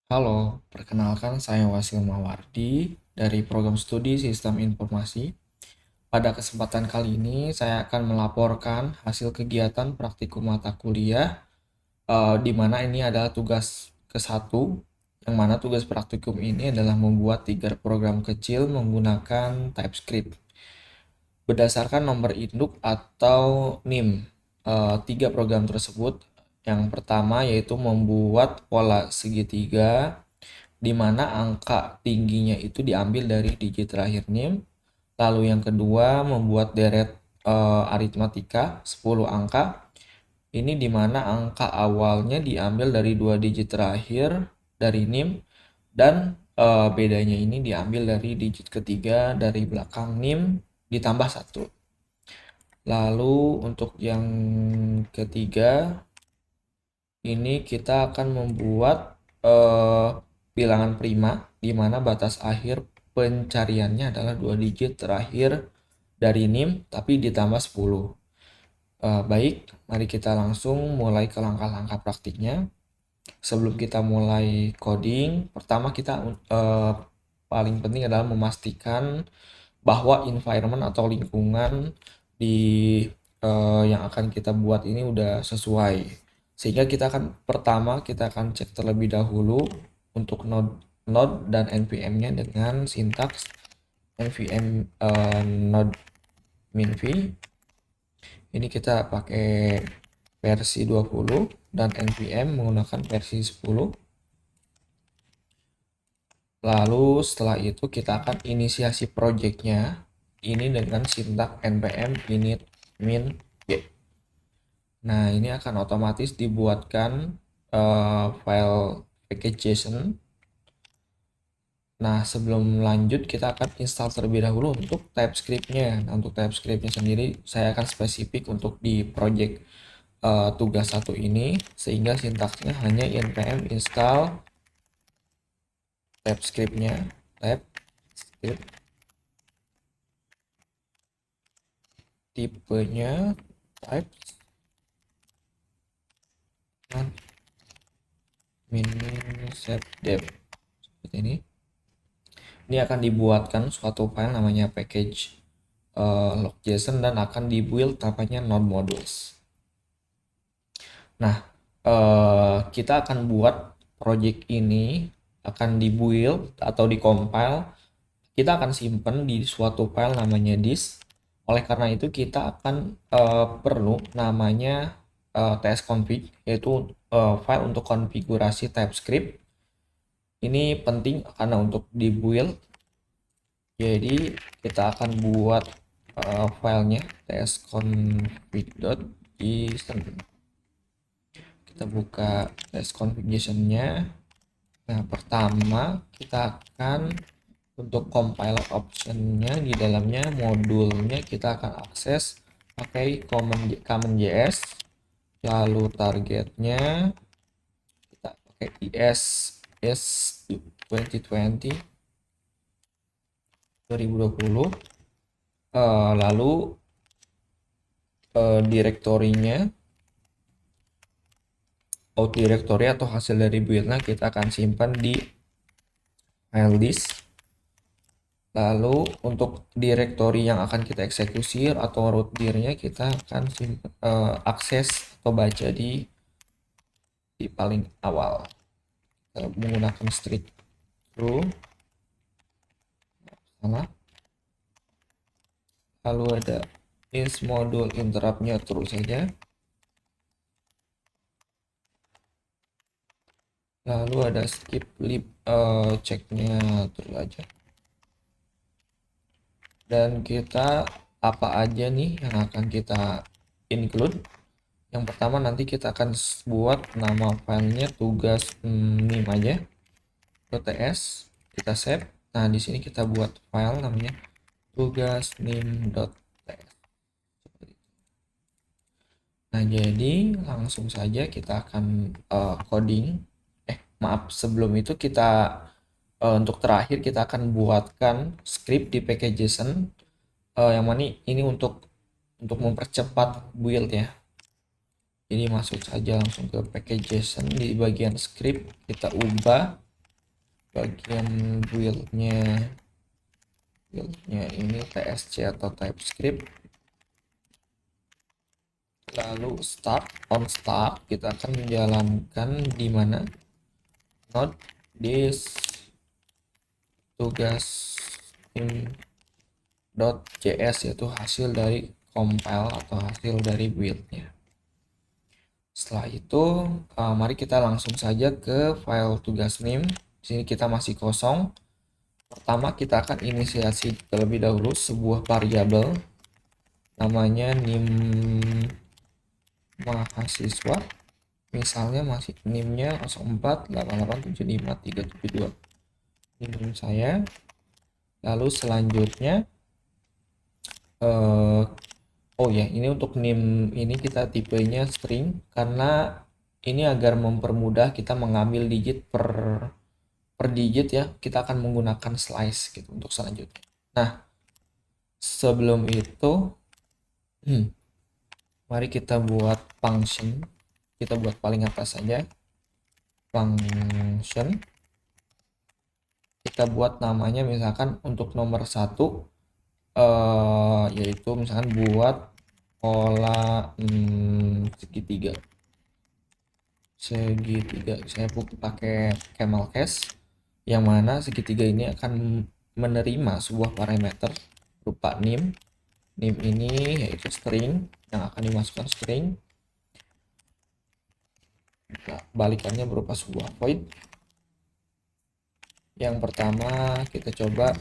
Halo, perkenalkan saya Wasil Mawardi dari Program Studi Sistem Informasi. Pada kesempatan kali ini saya akan melaporkan hasil kegiatan praktikum mata kuliah, di mana ini adalah tugas ke-1, yang mana tugas praktikum ini adalah membuat 3 program kecil menggunakan TypeScript. Berdasarkan nomor induk atau NIM, 3 program tersebut, yang pertama yaitu membuat pola segitiga, di mana angka tingginya itu diambil dari digit terakhir NIM. Lalu yang kedua membuat deret aritmatika 10 angka. Ini di mana angka awalnya diambil dari 2 digit terakhir dari NIM dan bedanya ini diambil dari digit ketiga dari belakang NIM ditambah 1. Lalu untuk yang ketiga ini kita akan membuat bilangan prima di mana batas akhir pencariannya adalah 2 digit terakhir dari NIM tapi ditambah 10. Baik, mari kita langsung mulai ke langkah-langkah praktiknya. Sebelum kita mulai coding, pertama kita paling penting adalah memastikan bahwa environment atau lingkungan di yang akan kita buat ini udah sesuai. Sehingga kita akan cek terlebih dahulu untuk node dan npm-nya dengan sintaks npm node minv. Ini kita pakai versi 20 dan npm menggunakan versi 10. Lalu setelah itu kita akan inisiasi projectnya ini dengan sintaks npm init min g. Nah, ini akan otomatis dibuatkan file package.json. Nah, sebelum lanjut kita akan install terlebih dahulu untuk TypeScript-nya. Nah, untuk TypeScript-nya sendiri saya akan spesifik untuk di project tugas 1 ini, sehingga sintaksnya hanya npm install TypeScript-nya, TypeScript, tipenya type, dan min set dev seperti ini. Ini akan dibuatkan suatu file namanya package log.json dan akan dibuild namanya node modules. Nah, kita akan buat project ini akan dibuild atau dikompile. Kita akan simpan di suatu file namanya disk. Oleh karena itu kita akan perlu namanya tsconfig, yaitu file untuk konfigurasi TypeScript. Ini penting karena untuk dibuild. Jadi kita akan buat filenya tsconfig.json. Kita buka tsconfig.json-nya. Nah, pertama kita akan untuk compiler option-nya di dalamnya modulnya kita akan akses pakai common.js. Lalu targetnya kita pakai is 2020 2020. Lalu direktorinya directory atau hasil dari buildnya kita akan simpan di file disk. Lalu untuk direktori yang akan kita eksekusi atau root dir-nya kita akan akses atau baca di paling awal. Kita menggunakan strict through. Salah. Lalu ada is module interrupt-nya terus saja. Lalu ada skip lib ceknya terus aja. Dan kita apa aja nih yang akan kita include. Yang pertama nanti kita akan buat nama filenya tugas nim aja .ts, kita save. Nah, di sini kita buat file namanya tugas nim.ts. Nah, jadi langsung saja kita akan coding. Maaf, sebelum itu kita untuk terakhir kita akan buatkan script di package.json yang mana ini untuk mempercepat build ya. Jadi masuk saja langsung ke package.json, di bagian script kita ubah bagian buildnya ini TSC atau TypeScript. Lalu on start kita akan menjalankan di mana node this tugas .js, yaitu hasil dari compile atau hasil dari buildnya. Setelah itu mari kita langsung saja ke file tugas nim. Di sini kita masih kosong. Pertama kita akan inisiasi terlebih dahulu sebuah variabel namanya nim mahasiswa. Misalnya masih nimnya 04887532. Ini nim saya. Lalu selanjutnya oh ya, ini untuk nim ini kita tipenya string karena ini agar mempermudah kita mengambil digit per digit ya. Kita akan menggunakan slice gitu untuk selanjutnya. Nah, sebelum itu mari kita buat function. Kita buat paling atas saja. Function. Kita buat namanya misalkan untuk nomor 1 yaitu misalkan buat pola segitiga. Saya pakai camel case, yang mana segitiga ini akan menerima sebuah parameter berupa nim ini yaitu string yang akan dimasukkan string. Nah, balikannya berupa sebuah void. Yang pertama kita coba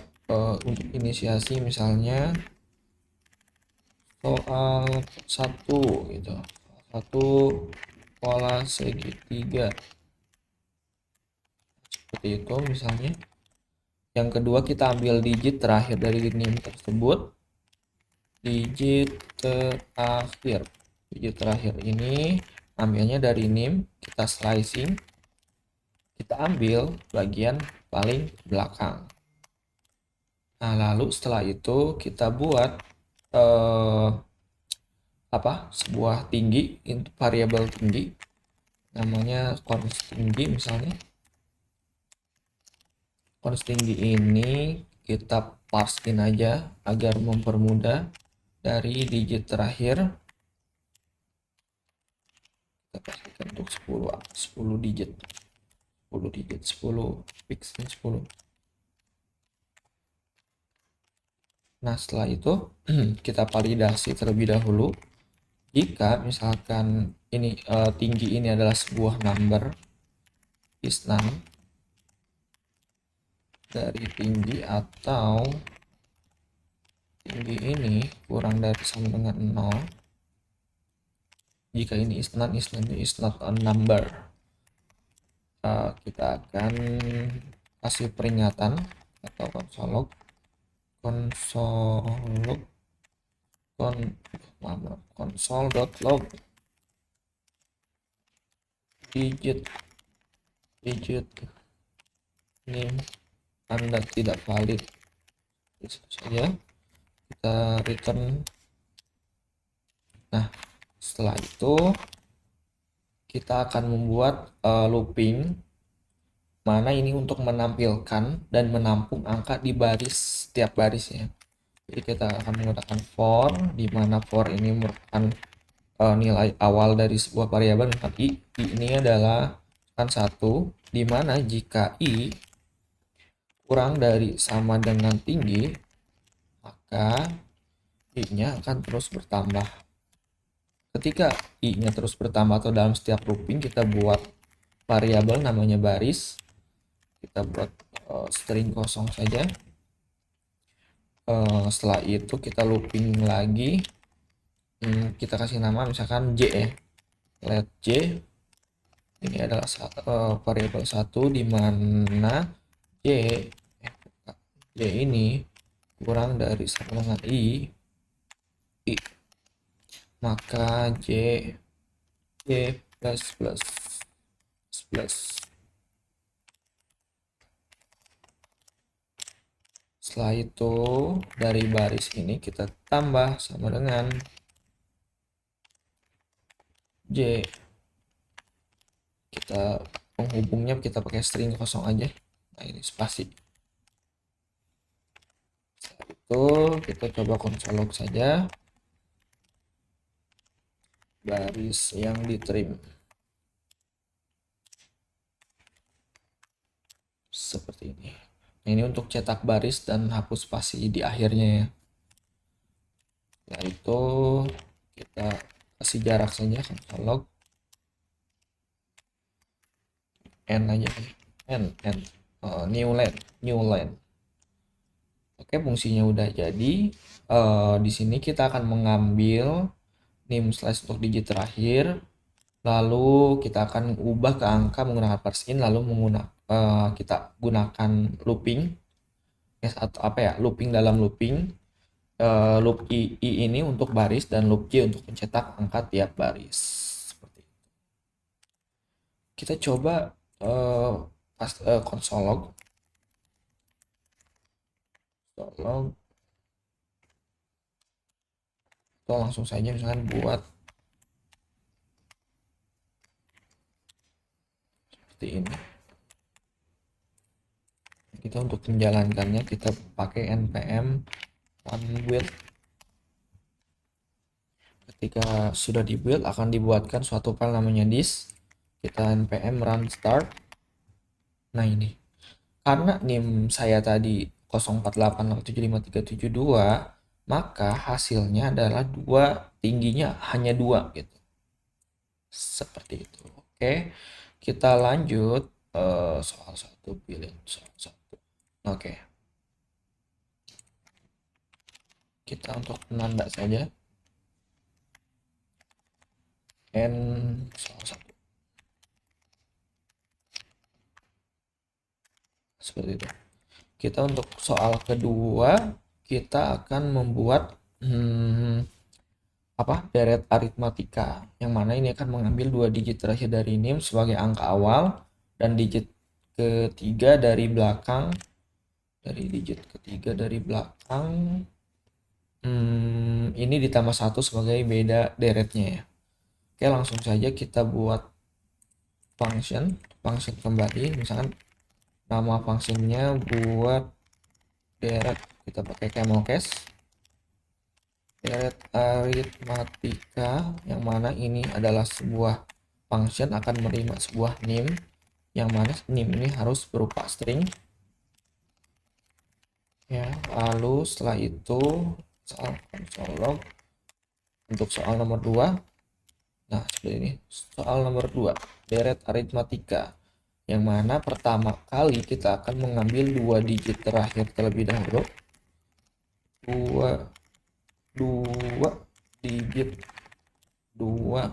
untuk inisiasi misalnya soal 1 gitu, satu pola segitiga seperti itu misalnya. Yang kedua kita ambil digit terakhir dari nim tersebut, digit terakhir ini ambilnya dari nim, kita slicing, kita ambil bagian paling belakang. Nah, lalu setelah itu kita buat sebuah tinggi, variabel tinggi namanya const tinggi misalnya. Const tinggi ini kita parsein aja agar mempermudah dari digit terakhir. Kita pastikan untuk 10 digit 10 fixin 10. Nah, setelah itu kita validasi terlebih dahulu. Jika misalkan ini tinggi ini adalah sebuah number, is none dari tinggi, atau tinggi ini kurang dari sama dengan 0. Jika ini is not a number, kita akan kasih peringatan atau console.log digit nim Anda tidak valid. Itu saja kita return. Nah, setelah itu kita akan membuat looping, mana ini untuk menampilkan dan menampung angka di setiap baris ya. Jadi kita akan menggunakan for, di mana for ini merupakan nilai awal dari sebuah variabel. I ini adalah kan 1, di mana jika i kurang dari sama dengan tinggi, maka i-nya akan terus bertambah. Ketika i-nya terus bertambah atau dalam setiap looping, kita buat variabel namanya baris. Kita buat string kosong saja. Setelah itu kita looping lagi. Kita kasih nama misalkan j ya. Let j ini adalah variabel 1, di mana j ini kurang dari sama dengan i, maka j plus setelah itu dari baris ini kita tambah sama dengan j. Kita penghubungnya kita pakai string kosong aja, Nah, ini spasi. Setelah itu kita coba konsol log saja baris yang di trim seperti ini. Nah, ini untuk cetak baris dan hapus spasi di akhirnya ya. Setelah itu kita kasih jarak saja konsol log n aja nih, n new line. Oke, fungsinya udah jadi. Di sini kita akan mengambil nim slash untuk digit terakhir, lalu kita akan ubah ke angka menggunakan parse in, lalu kita gunakan looping atau apa ya, looping dalam looping. Loop i ini untuk baris dan loop j untuk mencetak angka tiap baris. Seperti itu. Kita coba console log atau langsung saja misalkan buat seperti ini. Kita untuk menjalankannya kita pakai npm run build. Ketika sudah dibuild akan dibuatkan suatu file namanya this. Kita npm run start. Nah, ini karena nim saya tadi 0488757372, maka hasilnya adalah 2, tingginya hanya 2 gitu. Seperti itu. Oke, kita lanjut soal 1, pilih soal 1. Oke, kita untuk penanda saja n soal 1 seperti itu. Kita untuk soal kedua kita akan membuat deret aritmatika, yang mana ini akan mengambil 2 digit terakhir dari nim sebagai angka awal dan digit ketiga dari belakang, ini ditambah 1 sebagai beda deretnya ya. Oke, langsung saja kita buat function kembali. Misalkan nama functionnya buat deret, kita pakai camel case deret aritmatika, yang mana ini adalah sebuah function akan menerima sebuah nim, yang mana nim ini harus berupa string ya. Lalu setelah itu soal console log untuk soal nomor 2. Nah, seperti ini. Soal nomor 2, deret aritmatika, yang mana pertama kali kita akan mengambil 2 digit terakhir terlebih dahulu. 2 digit 2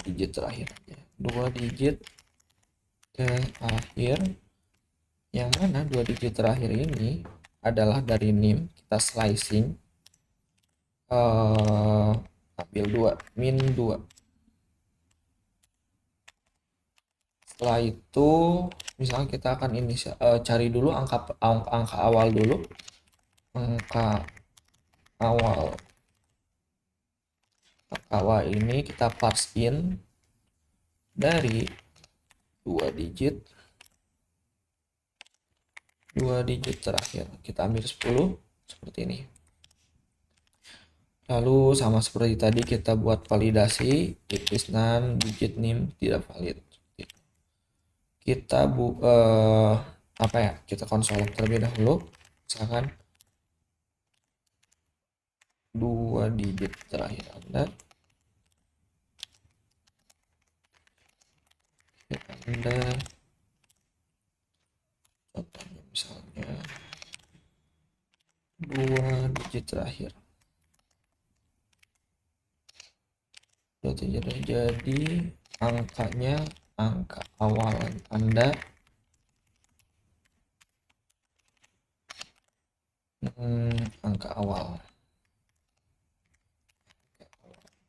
digit terakhir ya. 2 digit terakhir, yang mana 2 digit terakhir ini adalah dari nim. Kita slicing ambil 2 min 2. Setelah itu misalnya kita akan ini cari dulu angka awal dulu. Angka awal ini kita parse in dari 2 digit terakhir. Kita ambil 10 seperti ini. Lalu sama seperti tadi kita buat validasi, if is none, digit nim tidak valid. Kita kita konsol terlebih dahulu. Misalkan 2 digit terakhir Anda contohnya misalnya 2 digit terakhir. Jadi angkanya, angka awal Anda angka awal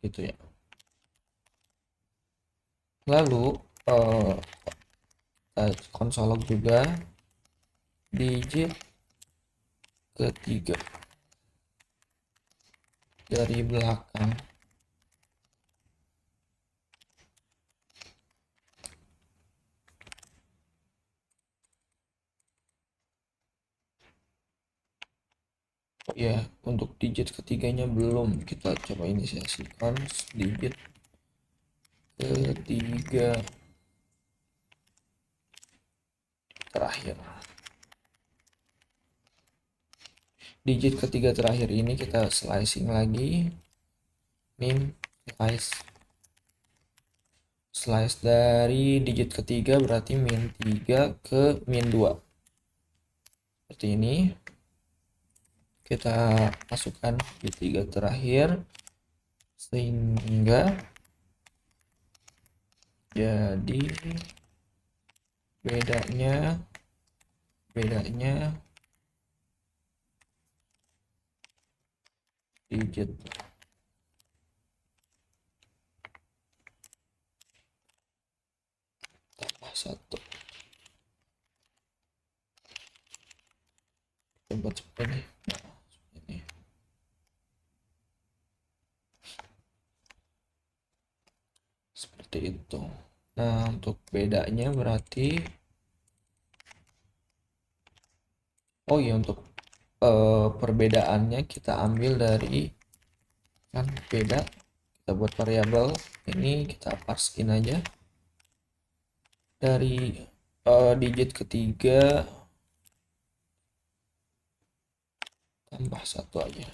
gitu ya. Lalu konsol log juga digit ketiga dari belakang. ya, untuk digit ketiganya belum. Kita coba inisiasikan digit ketiga terakhir. Digit ketiga terakhir ini kita slicing lagi. Min slice dari digit ketiga berarti min 3 ke min 2. Seperti ini. Kita masukkan di 3 terakhir sehingga jadi bedanya digit tambah 1. Coba seperti ini. Nah, seperti ini. Seperti itu. Nah, untuk bedanya berarti oh iya, untuk perbedaannya kita ambil dari kan beda, kita buat variabel ini, kita parse in aja dari digit ketiga tambah 1 aja,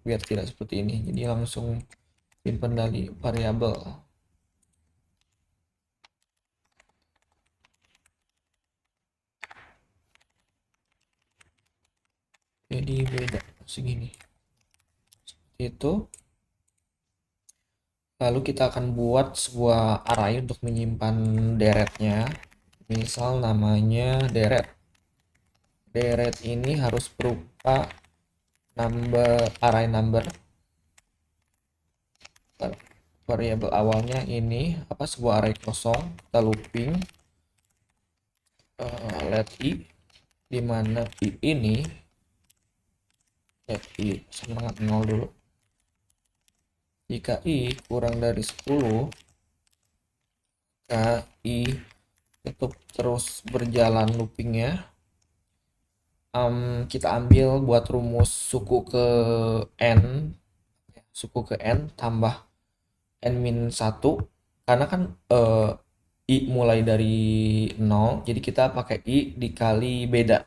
biar tidak seperti ini. Jadi langsung simpan dari variabel. Jadi beda segini. Seperti itu. Lalu kita akan buat sebuah array untuk menyimpan deretnya. Misal namanya deret. Deret ini harus berupa array number. Variabel awalnya ini sebuah array kosong, kita looping let i, di mana i ini let i sama 0 dulu. Jika i kurang dari 10, maka i tetap terus berjalan loopingnya. Kita ambil buat rumus suku ke n tambah n-1, karena kan i mulai dari 0, jadi kita pakai i dikali beda.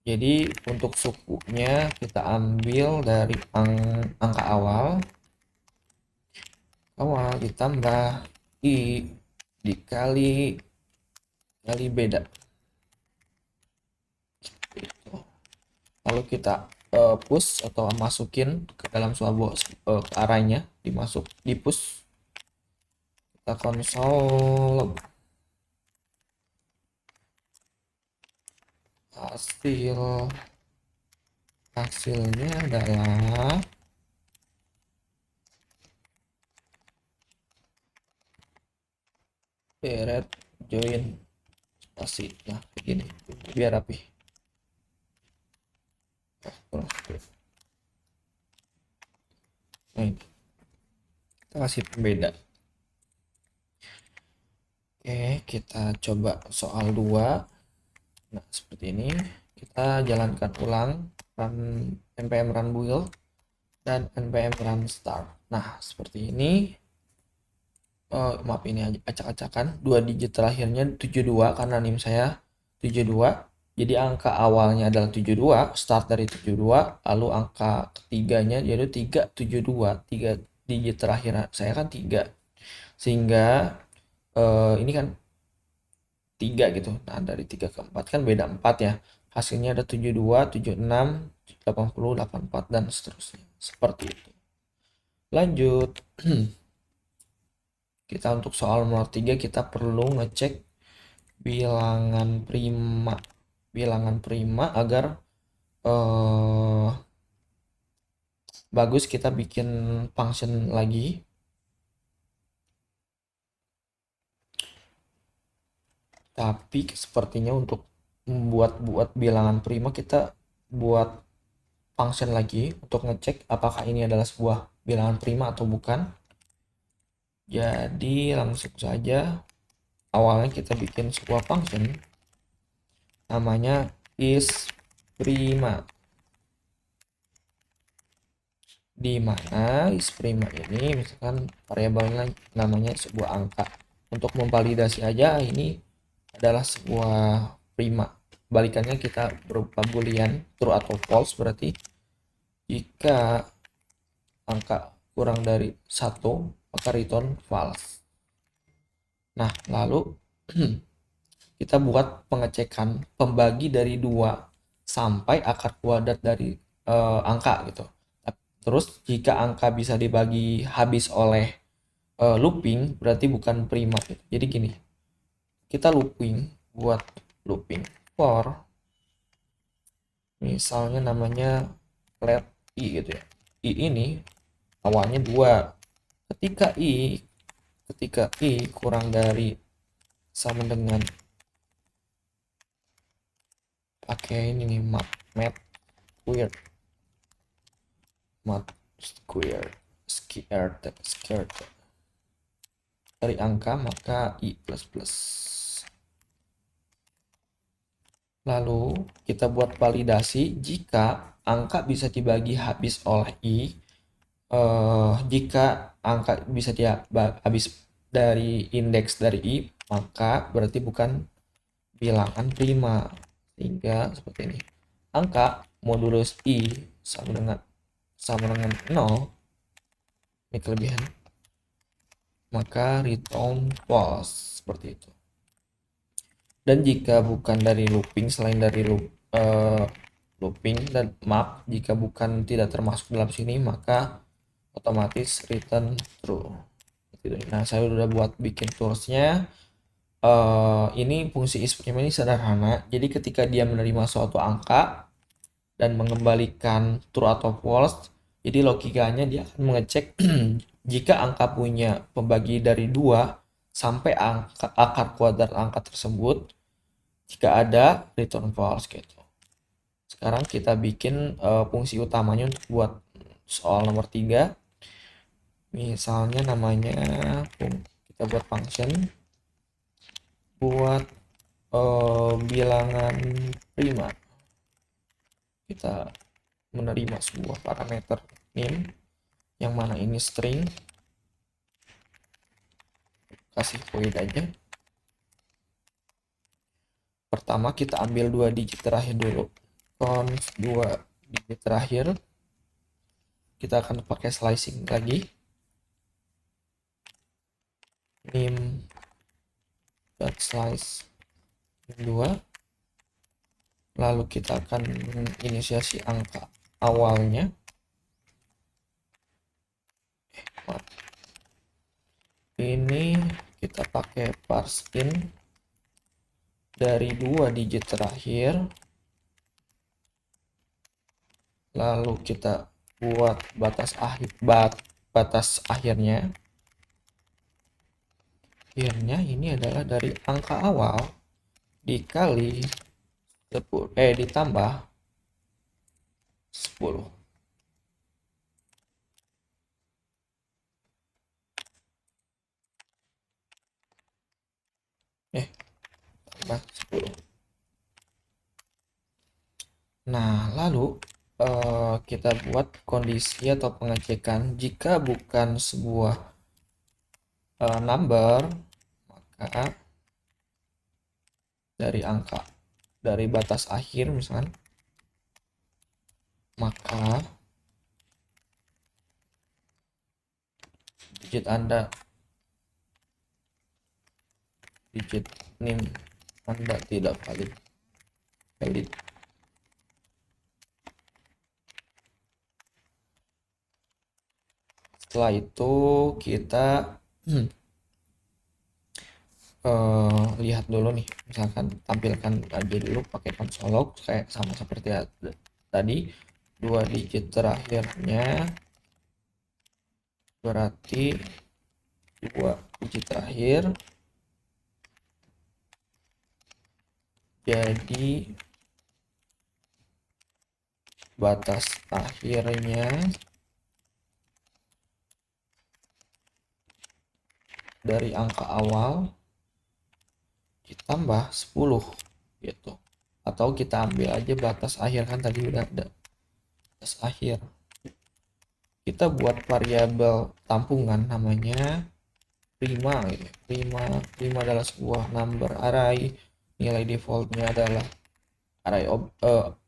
Jadi untuk sukunya kita ambil dari angka awal ditambah i dikali beda. Lalu kita push atau masukin ke dalam sebuah ke arahnya, di push. Kita konsol hasilnya adalah deret join spasi. Nah, begini biar rapi. Nah, ini kita kasih pembeda. Oke, kita coba soal 2. Nah, seperti ini. Kita jalankan ulang npm run build dan npm run start. Nah, seperti ini. Maaf, ini acak-acakan. 2 digit terakhirnya 72 karena NIM saya 72. Jadi angka awalnya adalah 72, start dari 72, lalu angka ketiganya yaitu 372. 3 digit terakhir saya kan 3. Sehingga ini kan 3 gitu. Nah, dari 3 ke 4 kan beda 4 ya. Hasilnya ada 72, 76, 80, 84 dan seterusnya. Seperti itu. Lanjut. Kita untuk soal nomor 3 kita perlu ngecek bilangan prima agar bagus. Kita bikin function lagi. Tapi sepertinya untuk membuat bilangan prima kita buat function lagi untuk ngecek apakah ini adalah sebuah bilangan prima atau bukan. Jadi langsung saja awalnya kita bikin sebuah function namanya is prima, di mana is prima ini misalkan variabelnya namanya sebuah angka. Untuk memvalidasi aja ini adalah sebuah prima. Balikannya kita berupa boolean true atau false, berarti jika angka kurang dari 1 maka return false. Nah, lalu kita buat pengecekan pembagi dari 2 sampai akar kuadrat dari angka gitu. Terus jika angka bisa dibagi habis oleh looping, berarti bukan prima gitu. Jadi gini, kita buat looping for misalnya namanya let i gitu ya. I ini awalnya 2. Ketika i kurang dari sama dengan pakai ini nih mat squared dari angka maka i plus plus. Lalu kita buat validasi jika angka bisa dibagi habis oleh i. Jika angka bisa dia habis dari indeks dari i, maka berarti bukan bilangan prima. Sehingga seperti ini. Angka modulus i sama dengan 0, ini kelebihan, maka return false seperti itu. Dan jika bukan dari looping, selain dari looping dan map, jika bukan tidak termasuk dalam sini maka otomatis return true. Nah, saya udah buat bikin toolsnya. Ini fungsi isPrima ini sederhana. Jadi ketika dia menerima suatu angka dan mengembalikan true atau false, jadi logikanya dia akan mengecek jika angka punya pembagi dari 2 sampai akar kuadrat angka tersebut. Jika ada, return false gitu. Sekarang kita bikin fungsi utamanya untuk buat soal nomor 3. Misalnya namanya kita buat function buat bilangan prima. Kita menerima sebuah parameter name yang mana ini string, kasih void aja. Pertama kita ambil 2 digit terakhir dulu, const 2 digit terakhir. Kita akan pakai slicing lagi, name dot slice 2. Lalu kita akan inisiasi angka awalnya. Ini kita pakai parse in dari 2 digit terakhir. Lalu kita buat batas akhirnya. Akhirnya ini adalah dari angka awal dikali 10 ditambah 10. Tambah 10. Nah, lalu kita buat kondisi atau pengecekan jika bukan sebuah number, maka dari batas akhir misalkan, maka digit name Anda tidak valid. Setelah itu kita lihat dulu nih, misalkan tampilkan aja dulu pakai console log kayak sama seperti tadi. 2 digit terakhirnya berarti 2 digit terakhir, jadi batas akhirnya dari angka awal ditambah 10 gitu, Atau kita ambil aja batas akhir, kan tadi udah ada batas akhir. Kita buat variabel tampungan namanya prima gitu. Prima adalah sebuah number array. Nilai defaultnya adalah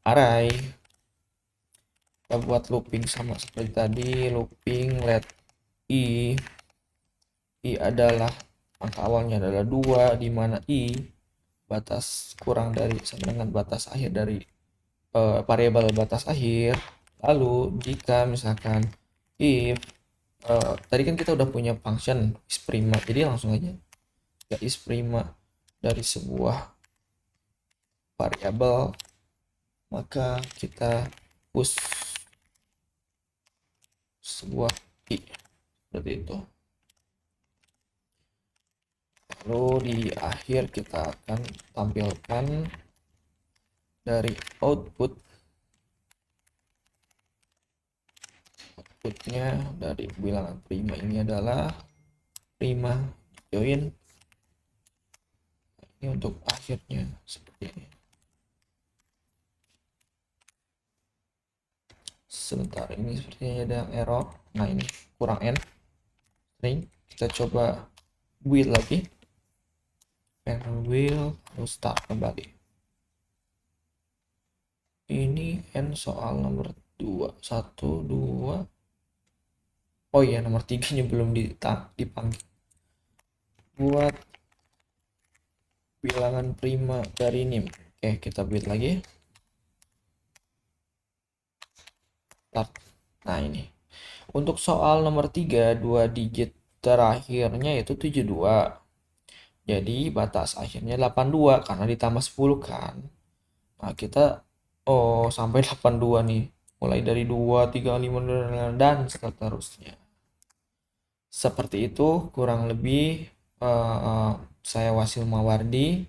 array. Kita buat looping sama seperti tadi, looping let i adalah angka awalnya adalah 2, di mana i batas kurang dari sama dengan batas akhir dari variabel batas akhir. Lalu jika misalkan if tadi kan kita udah punya function isPrima, jadi langsung aja ya isPrima dari sebuah variabel, maka kita push sebuah i seperti itu. Lalu di akhir kita akan tampilkan dari outputnya dari bilangan prima ini adalah prima join. Ini untuk akhirnya seperti ini. Sebentar, ini sepertinya ada error. Nah, ini kurang n string. Kita coba build lagi, build, lalu start kembali. Ini n soal nomor 2, 1, 2. Oh iya, nomor 3-nya belum dipanggil. Buat bilangan prima dari nim. Oke, kita build lagi. Start. Nah, ini. Untuk soal nomor 3, 2 digit terakhirnya itu 72. Jadi batas akhirnya 82 karena ditambah 10 kan. Nah, kita sampai 82 nih. Mulai dari 2, 3, 5 dan seterusnya. Seperti itu kurang lebih saya Wasil Mawardi.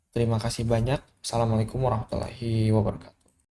Terima kasih banyak. Assalamualaikum warahmatullahi wabarakatuh.